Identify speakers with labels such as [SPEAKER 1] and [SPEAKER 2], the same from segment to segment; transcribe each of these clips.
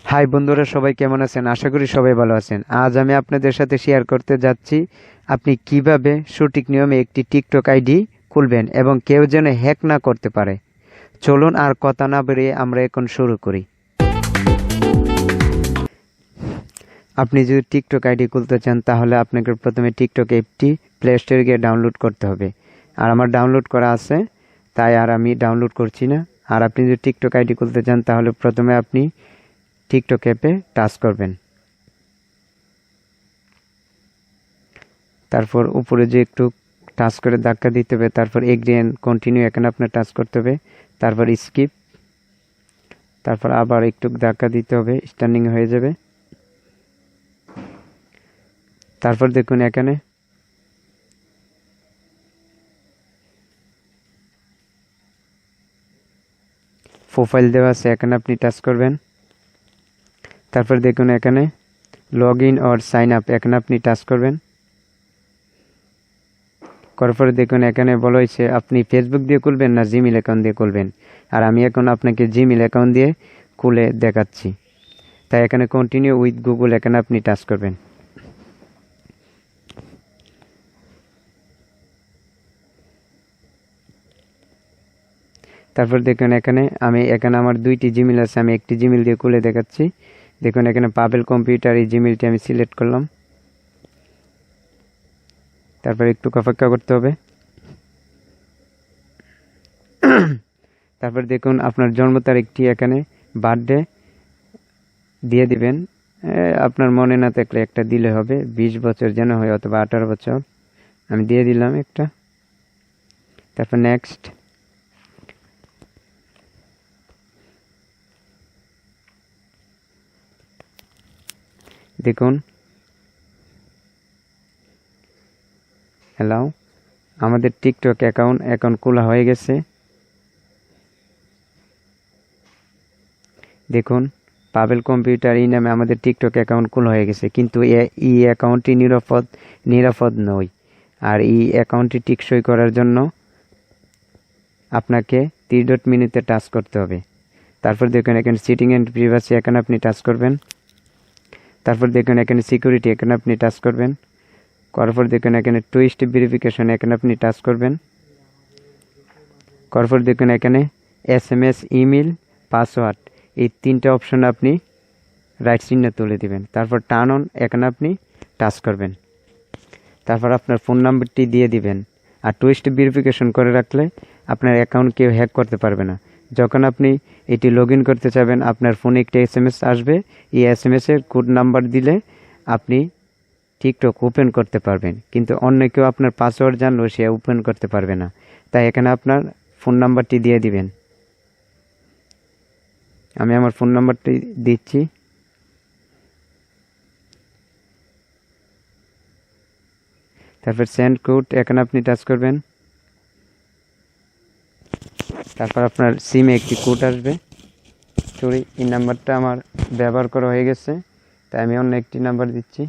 [SPEAKER 1] High বন্ধুরা, সবাই কেমন আছেন? আশা করি সবাই ভালো আছেন। আজ আমি আপনাদের সাথে শেয়ার করতে যাচ্ছি আপনি কিভাবে সঠিক নিয়মে একটি টিকটক আইডি খুলবেন এবং কেউ যেন হ্যাক না করতে পারে। চলুন আর কথা না বেরিয়ে আমরা এখন শুরু করি। আপনি যদি টিকটক আইডি খুলতে চান তাহলে আপনাকে প্রথমে টিকটক অ্যাপটি প্লে স্টোরে গিয়ে ডাউনলোড করতে হবে। আর আমার ডাউনলোড করা আছে, তাই আর আমি ডাউনলোড করছি না। আর আপনি যদি টিকটক আইডি খুলতে চান তাহলে প্রথমে আপনি টিকটক অ্যাপে টাচ করবেন। তারপর উপরে যে একটু টাচ করে ধাক্কা দিতে হবে, তারপর এগ্রি এন্ড কন্টিনিউ এখানে আপনার টাচ করতে হবে, তারপর স্কিপ, তারপর আবার একটু ধাক্কা দিতে হবে, স্টার্নিং হয়ে যাবে। তারপর দেখুন এখানে প্রোফাইল দেওয়া আছে, এখানে আপনি টাচ করবেন। তারপর দেখুন এখানে log in or sign up, এখানে আপনি টাচ করবেন। করার পরে দেখুন এখানে বলা হয়েছে আপনি ফেসবুক দিয়ে খুলবেন না জিমেল অ্যাকাউন্ট দিয়ে খুলবেন। আর আমি এখন আপনাকে জিমেল অ্যাকাউন্ট দিয়ে খুলে দেখাচ্ছি। তাই এখানে কন্টিনিউ উইথ গুগল এখানে আপনি টাচ করবেন। তারপর দেখুন এখানে আমার দুইটি জিমেল আছে, আমি একটি জিমেল দিয়ে খুলে দেখাচ্ছি। দেখুন এখানে পাবেল কম্পিউটার, এই জিমেলটি আমি সিলেক্ট করলাম। তারপর একটু অপেক্ষা করতে হবে। তারপর দেখুন আপনার জন্ম তারিখটি এখানে বার্থডে দিয়ে দিবেন। আপনার মনে না থাকলে একটা দিলে হবে, 20 বছর যেন হয় অথবা 18 বছর। আমি দিয়ে দিলাম একটা। তারপর নেক্সট। দেখুন হ্যালো, আমাদের টিকটক অ্যাকাউন্ট এখন খোলা হয়ে গেছে। দেখুন পাবেল কম্পিউটার এই নামে আমাদের টিকটক অ্যাকাউন্ট খোলা হয়ে গেছে, কিন্তু এই অ্যাকাউন্টটি নিরাপদ নয়। আর এই অ্যাকাউন্টটি টিকসই করার জন্য আপনাকে 3 ডট মেনুতে টাচ করতে হবে। তারপর দেখুন এখানে সিটিং অ্যান্ড প্রিভাসি, এখানে আপনি টাচ করবেন। তারপর দেখুন এখানে সিকিউরিটি, এখানে আপনি টাচ করবেন। করার পর দেখুন এখানে টুইস্ট ভেরিফিকেশন, এখানে আপনি টাচ করবেন। করার পর দেখুন এখানে SMS, ইমেল, পাসওয়ার্ড, এই 3টে অপশন আপনি রাইট চিহ্ন তুলে দিবেন। তারপর টার্ন অন, এখানে আপনি টাচ করবেন। তারপর আপনার ফোন নাম্বারটি দিয়ে দিবেন। আর টুইস্ট ভেরিফিকেশন করে রাখলে আপনার অ্যাকাউন্ট কেউ হ্যাক করতে পারবে না। যখন আপনি এটি লগ ইন করতে চাবেন আপনার ফোনে একটি SMS আসবে। এই SMS-এর কোড নাম্বার দিলে আপনি টিকটক ওপেন করতে পারবেন, কিন্তু অন্য কেউ আপনার পাসওয়ার্ড জানলেও সে ওপেন করতে পারবে না। তাই এখানে আপনার ফোন নাম্বারটি দিয়ে দিবেন। আমি আমার ফোন নাম্বারটি দিচ্ছি। তারপর সেন্ড কোড, এখানে আপনি টাচ করবেন। তারপর আপনার সিমে একটি কোড আসবে। সরি, এই নাম্বারটা আমার ব্যবহার করা হয়ে গেছে, তাই আমি অন্য একটি নাম্বার দিচ্ছি।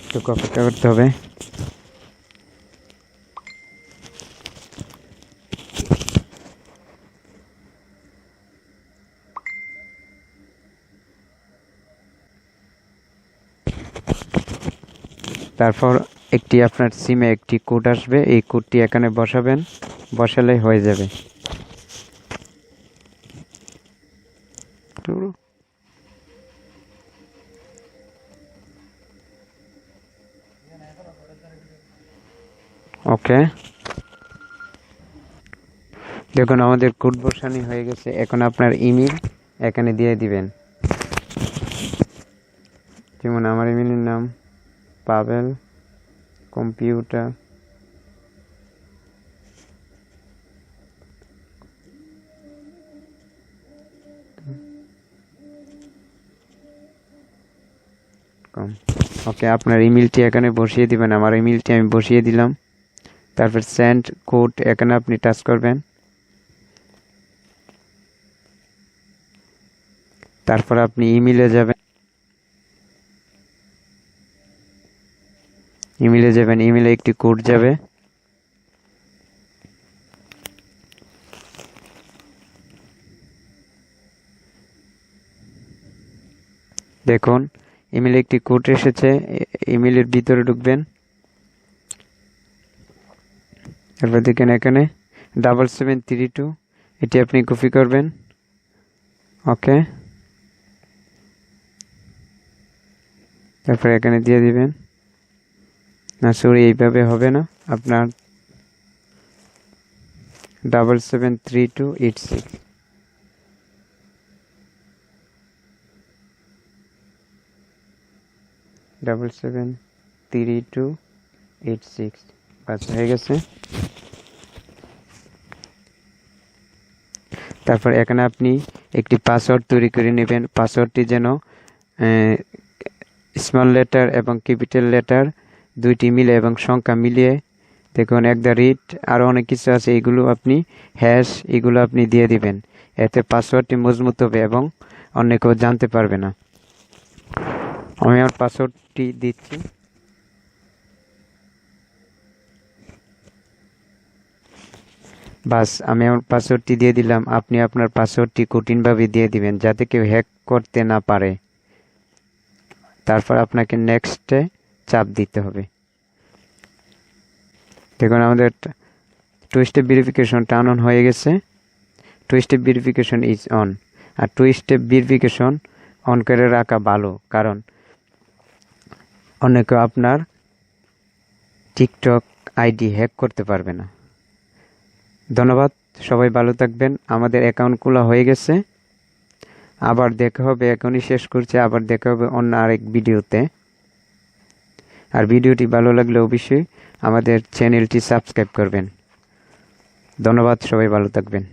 [SPEAKER 1] একটু অপেক্ষা করতে হবে। তারপর আপনার সিমে একটি কোড আসবে, এই কোডটি এখানে বসাবেন, বসালেই হয়ে যাবে। ওকে, দেখুন আমাদের কোড বসানো হয়ে গেছে। এখন আপনার ইমেল এখানে দিয়ে দিবেন। যেমন আমার ইমেলের নাম পাবেল কম্পিউটার, ওকে, আপনার ইমেলটি এখানে বসিয়ে দিবেন। আমার ইমেলটি আমি বসিয়ে দিলাম। তারপর সেন্ড কোড, এখানে আপনি টাচ করবেন। তারপর আপনি ইমেলে যাবেন, ইমেলে একটি কোড যাবে, দেখুন ইমেলে একটি কোড এসেছে, ইমেলের ভিতরে ঢুকবেন, তারপর দেখেন এখানে 7732, এটি আপনি কপি করবেন। ওকে, তারপর এখানে দিয়ে দিবেন। না সরি, এইভাবে হবে না, আপনার 773286, 773286, বাস হয়ে গেছে। তারপর এখানে আপনি একটি পাসওয়ার্ড তৈরি করে নেবেন। পাসওয়ার্ডটি যেন স্মল লেটার এবং ক্যাপিটাল লেটার দুইটি মিলে এবং সংখ্যা মিলিয়ে, দেখুন @, আরও অনেক কিছু আছে, এগুলো আপনি হ্যাশ, এগুলো আপনি দিয়ে দিবেন। এতে পাসওয়ার্ডটি মজবুত হবে এবং অন্য কেউ জানতে পারবে না। আমি আমার পাসওয়ার্ডটি দিচ্ছি। বাস, আমি আমার পাসওয়ার্ডটি দিয়ে দিলাম। আপনি আপনার পাসওয়ার্ডটি কঠিনভাবে দিয়ে দিবেন যাতে কেউ হ্যাক করতে না পারে। তারপর আপনাকে নেক্সটে চাপ দিতে হবে। দেখুন আমাদের 2 স্টেপ ভেরিফিকেশন টার্ন অন হয়ে গেছে। 2 স্টেপ ভেরিফিকেশন ইজ অন। আর 2 স্টেপ ভেরিফিকেশন অন করে রাখা ভালো, কারণ অনেকে আপনার টিকটক আইডি হ্যাক করতে পারবে না। ধন্যবাদ, সবাই ভালো থাকবেন। আমাদের অ্যাকাউন্ট খোলা হয়ে গেছে। আবার দেখা হবে, এখনই শেষ করছি, আবার দেখা হবে অন্য আরেক ভিডিওতে। আর ভিডিওটি ভালো লাগলে অবশ্যই আমাদের চ্যানেলটি সাবস্ক্রাইব করবেন। ধন্যবাদ, সবাই ভালো থাকবেন।